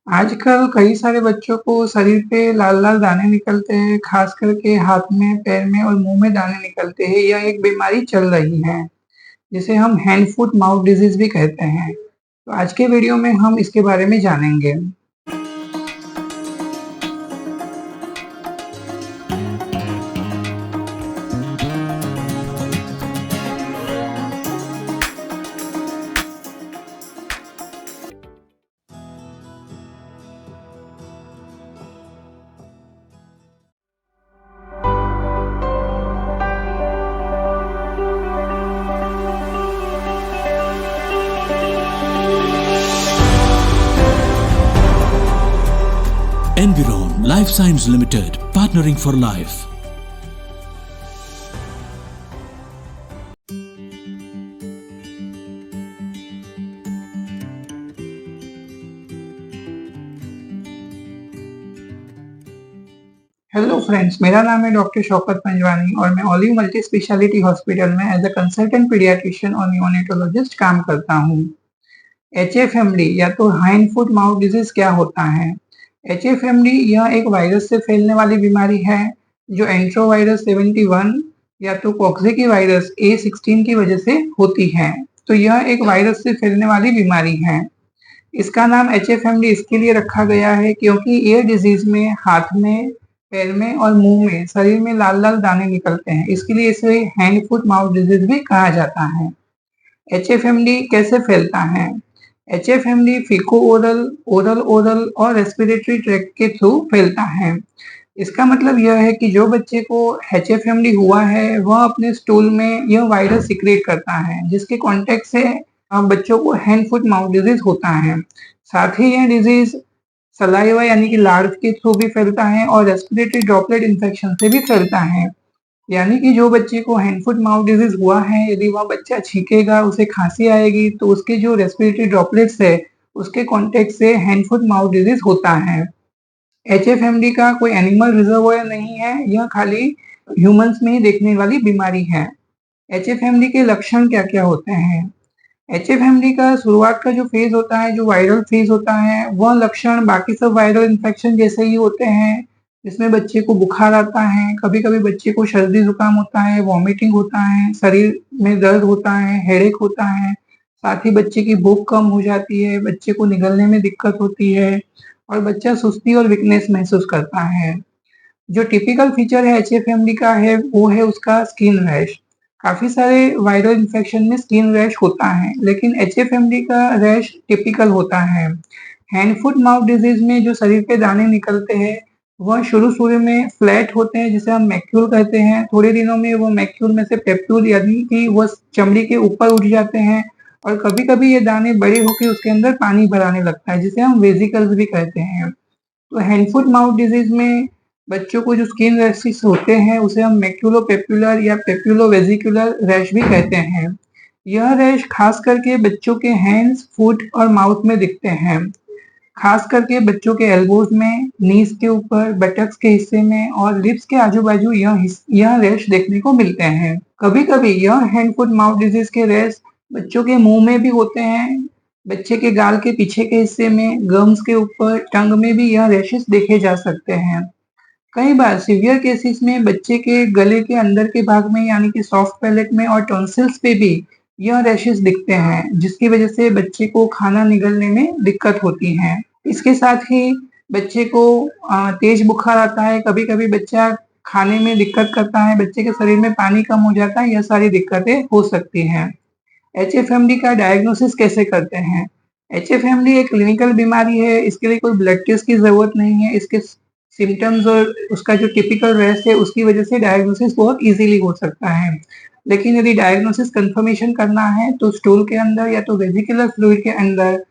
आजकल कई सारे बच्चों को शरीर पे लाल-लाल दाने निकलते हैं, खास करके हाथ में, पैर में और मुँह में दाने निकलते हैं। यह एक बीमारी चल रही है, जिसे हम हैंड फुट माउथ डिजीज़ भी कहते हैं। तो आज के वीडियो में हम इसके बारे में जानेंगे। Environ Life Science Limited, partnering for life. Hello friends, मेरा नाम है डॉक्टर शौकत पंजवानी और मैं ओलिव मल्टी स्पेशलिटी हॉस्पिटल में एज अ कंसल्टेंट पीडियाट्रिशियन और नियोनेटोलॉजिस्ट काम करता हूँ। एचएफएमडी या तो हैंड फुट माउथ डिजीज क्या होता है? एचएफएमडी यह एक वायरस से फैलने वाली बीमारी है जो एंट्रोवायरस 71 या तो कॉक्सिकी वायरस A16 की वजह से होती है। तो यह एक वायरस से फैलने वाली बीमारी है। इसका नाम एचएफएमडी इसके लिए रखा गया है क्योंकि ये डिजीज में हाथ में, पैर में और मुंह में, शरीर में लाल-लाल दाने निकलते हैं। इसके लिए इसे हैंड फुट माउथ डिजीज भी कहा जाता है। एचएफएमडी कैसे फैलता है? एचएफएमडी फीको ओरल, ओरल ओरल और रेस्पिरेटरी ट्रैक्ट के थ्रू फैलता है। इसका मतलब यह है कि जो बच्चे को एचएफएमडी हुआ है, वह अपने स्टूल में यह वायरस सिक्रेट करता है, जिसके कॉन्टेक्ट से बच्चों को हैंड फुट माउथ डिजीज होता है। साथ ही यह डिजीज सलाइवा यानी कि लार के थ्रू भी फैलता है और रेस्पिरेटरी ड्रॉपलेट इन्फेक्शन से भी फैलता है। यानी कि जो बच्चे को हैंड फुट माउथ डिजीज हुआ है, यदि वह बच्चा छींकेगा, उसे खांसी आएगी, तो उसके जो रेस्पिरेटरी ड्रॉपलेट्स है, उसके कॉन्टेक्ट से हैंड फुट माउथ डिजीज होता है। एचएफएमडी का कोई एनिमल रिजर्वोयर नहीं है, यह खाली ह्यूमंस में ही देखने वाली बीमारी है। एचएफएमडी के लक्षण क्या-क्या होते हैं? एचएफएमडी का शुरुआत का जो फेज होता है, जो वायरल फेज होता है, वह लक्षण बाकी सब वायरल इन्फेक्शन जैसे ही होते हैं, जिसमें बच्चे को बुखार आता है, कभी-कभी बच्चे को सर्दी जुकाम होता है, वॉमिटिंग होता है, शरीर में दर्द होता है, हेडेक होता है, साथ ही बच्चे की भूख कम हो जाती है, बच्चे को निगलने में दिक्कत होती है और बच्चा सुस्ती और वीकनेस महसूस करता है। जो टिपिकल फीचर है एचएफएमडी का है, वो है उसका स्किन रैश। काफ़ी सारे वायरल इन्फेक्शन में स्किन रैश होता है, लेकिन एचएफएमडी का रैश टिपिकल होता है। हैंड फुट माउथ डिजीज में जो शरीर पे दाने निकलते हैं, वह शुरू-शुरू में फ्लैट होते हैं, जिसे हम मैक्यूल कहते हैं। थोड़े दिनों में वो मैक्यूल में से पेप्यूल यानी कि वो चमड़ी के ऊपर उठ जाते हैं और कभी-कभी ये दाने बड़े होके उसके अंदर पानी भर आने लगता है, जिसे हम वेसिकल्स भी कहते हैं। तो हैंड फुट माउथ डिजीज में बच्चों को जो स्किन रैशेस होते हैं, उसे हम मैक्यूलोपेपुलर या पेप्यूलोवेसिकुलर रैश भी कहते हैं। यह रैश खास करके बच्चों के हैंड्स, फुट और माउथ में दिखते हैं। खास करके बच्चों के एल्बोज में, नीज के ऊपर, बटक्स के हिस्से में और लिप्स के आजू-बाजू यह रैश देखने को मिलते हैं। कभी-कभी यह हैंड फुट माउथ डिजीज के रैश बच्चों के मुंह में भी होते हैं। बच्चे के गाल के पीछे के हिस्से में, गम्स के ऊपर, टंग में भी यह रैशेस देखे जा सकते हैं। कई बार सीवियर केसेस में बच्चे के गले के अंदर के भाग में यानी कि सॉफ्ट पैलेट में और टॉन्सिल्स पे भी यह रैशेस दिखते हैं, जिसकी वजह से बच्चे को खाना निगलने में दिक्कत होती है। इसके साथ ही बच्चे को तेज बुखार आता है, कभी-कभी बच्चा खाने में दिक्कत करता है, बच्चे के शरीर में पानी कम हो जाता है, यह सारी दिक्कतें हो सकती हैं। एचएफएमडी का डायग्नोसिस कैसे करते हैं? एचएफएमडी एक क्लिनिकल बीमारी है, इसके लिए कोई ब्लड टेस्ट की ज़रूरत नहीं है, इसके सिम्पटम्स और उसका जो टिपिकल रैश है, उसकी वजह से डायग्नोसिस बहुत ईज़िली हो सकता है। लेकिन यदि डायग्नोसिस कन्फर्मेशन करना है, तो स्टूल के अंदर या तो वेसिकुलर फ्लूइड के अंदर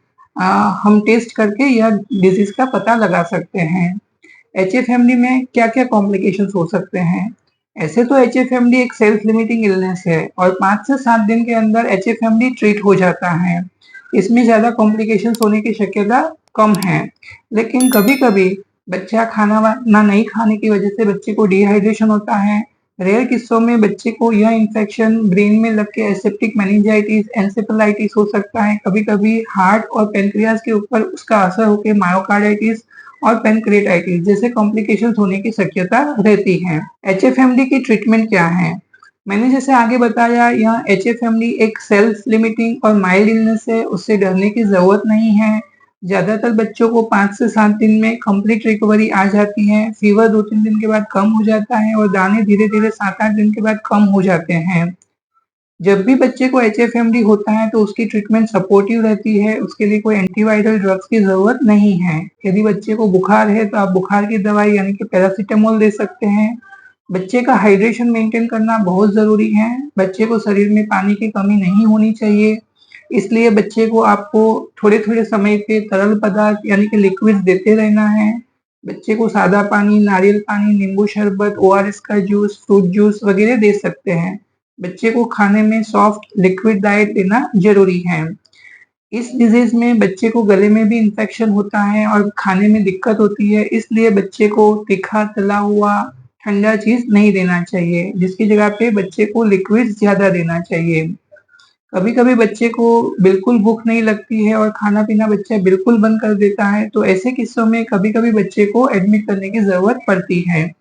हम टेस्ट करके यह डिज़ीज़ का पता लगा सकते हैं। एचएफएमडी में क्या-क्या कॉम्प्लिकेशंस हो सकते हैं? ऐसे तो एचएफएमडी एक सेल्फ लिमिटिंग इलनेस है और 5 से 7 दिन के अंदर एचएफएमडी ट्रीट हो जाता है। इसमें ज़्यादा कॉम्प्लिकेशंस होने की शक्यता कम है। लेकिन कभी-कभी बच्चा खाना वाना नहीं खाने की वजह से बच्चे को डिहाइड्रेशन होता है, रेयर किस्सों में बच्चे को यह इन्फेक्शन ब्रेन में लग के एसेप्टिक मेनिंजाइटिस, एन्सेफेलाइटिस हो सकता है। कभी-कभी हार्ट और पैनक्रियाज के ऊपर उसका असर होकर मायोकार्डाइटिस और पैनक्रेटाइटिस जैसे कॉम्प्लिकेशंस होने की शक्यता रहती है। एचएफएमडी की ट्रीटमेंट क्या है? मैंने जैसे आगे बताया, यह एचएफएमडी एक सेल्फ लिमिटिंग और माइल्ड इलनेस है, उससे डरने की जरूरत नहीं है। ज्यादातर बच्चों को 5 से 7 दिन में कंप्लीट रिकवरी आ जाती है। फीवर 2-3 दिन के बाद कम हो जाता है और दाने धीरे-धीरे 7-8 दिन के बाद कम हो जाते हैं। जब भी बच्चे को एचएफएमडी होता है तो उसकी ट्रीटमेंट सपोर्टिव रहती है, उसके लिए कोई एंटीवायरल ड्रग्स की जरूरत नहीं है। यदि बच्चे को बुखार है तो आप बुखार की दवाई यानी कि पैरासिटामोल दे सकते हैं। बच्चे का हाइड्रेशन मेंटेन करना बहुत ज़रूरी है। बच्चे को शरीर में पानी की कमी नहीं होनी चाहिए, इसलिए बच्चे को आपको थोड़े-थोड़े समय पे तरल पदार्थ यानी कि लिक्विड्स देते रहना है। बच्चे को सादा पानी, नारियल पानी, नींबू शरबत, ओआरएस का जूस, फ्रूट जूस वगैरह दे सकते हैं। बच्चे को खाने में सॉफ्ट लिक्विड डाइट देना ज़रूरी है। इस डिज़ीज़ में बच्चे को गले में भी इन्फेक्शन होता है और खाने में दिक्कत होती है, इसलिए बच्चे को तीखा, तला हुआ, ठंडा चीज़ नहीं देना चाहिए, जिसकी जगह पे बच्चे को लिक्विड्स ज़्यादा देना चाहिए। कभी-कभी बच्चे को बिल्कुल भूख नहीं लगती है और खाना-पीना बच्चा बिल्कुल बंद कर देता है, तो ऐसे किस्सों में कभी-कभी बच्चे को एडमिट करने की ज़रूरत पड़ती है।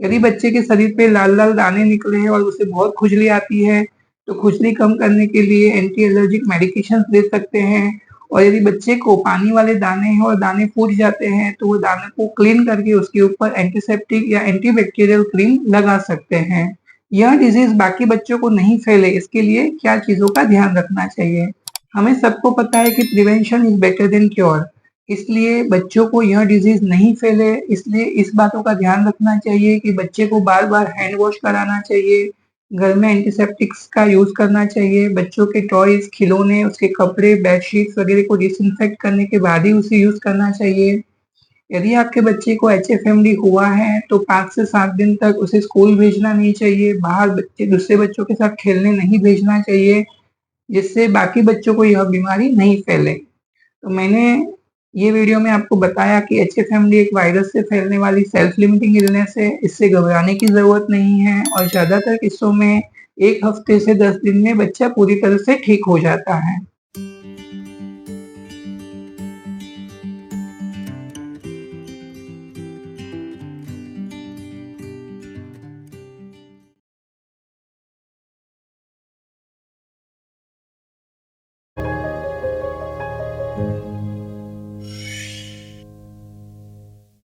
यदि बच्चे के शरीर पे लाल-लाल दाने निकले हैं और उसे बहुत खुजली आती है, तो खुजली कम करने के लिए एंटी एलर्जिक मेडिकेशंस दे सकते हैं। और यदि बच्चे को पानी वाले दाने हैं और दाने फूट जाते हैं, तो वो दानों को क्लीन करके उसके ऊपर एंटीसेप्टिक या एंटीबैक्टीरियल क्रीम लगा सकते हैं। यह डिज़ीज़ बाकी बच्चों को नहीं फैले, इसके लिए क्या चीज़ों का ध्यान रखना चाहिए? हमें सबको पता है कि prevention is better than cure, इसलिए बच्चों को यह डिज़ीज़ नहीं फैले, इसलिए इस बातों का ध्यान रखना चाहिए कि बच्चे को बार-बार हैंड वॉश कराना चाहिए, घर में एंटीसेप्टिक्स का यूज़ करना चाहिए, बच्चों के टॉयज़, खिलौने, उसके कपड़े, बेडशीट्स वगैरह को डिसइंफेक्ट करने के बाद ही उसे यूज़ करना चाहिए। यदि आपके बच्चे को एचएफएमडी हुआ है, तो 5 से 7 दिन तक उसे स्कूल भेजना नहीं चाहिए, बाहर दूसरे बच्चों के साथ खेलने नहीं भेजना चाहिए, जिससे बाकी बच्चों को यह बीमारी नहीं फैले। तो मैंने ये वीडियो में आपको बताया कि एचएफएमडी एक वायरस से फैलने वाली सेल्फ लिमिटिंग इलनेस है, इससे घबराने की ज़रूरत नहीं है और ज़्यादातर किस्सों में 1 हफ्ते से 10 दिन में बच्चा पूरी तरह से ठीक हो जाता है।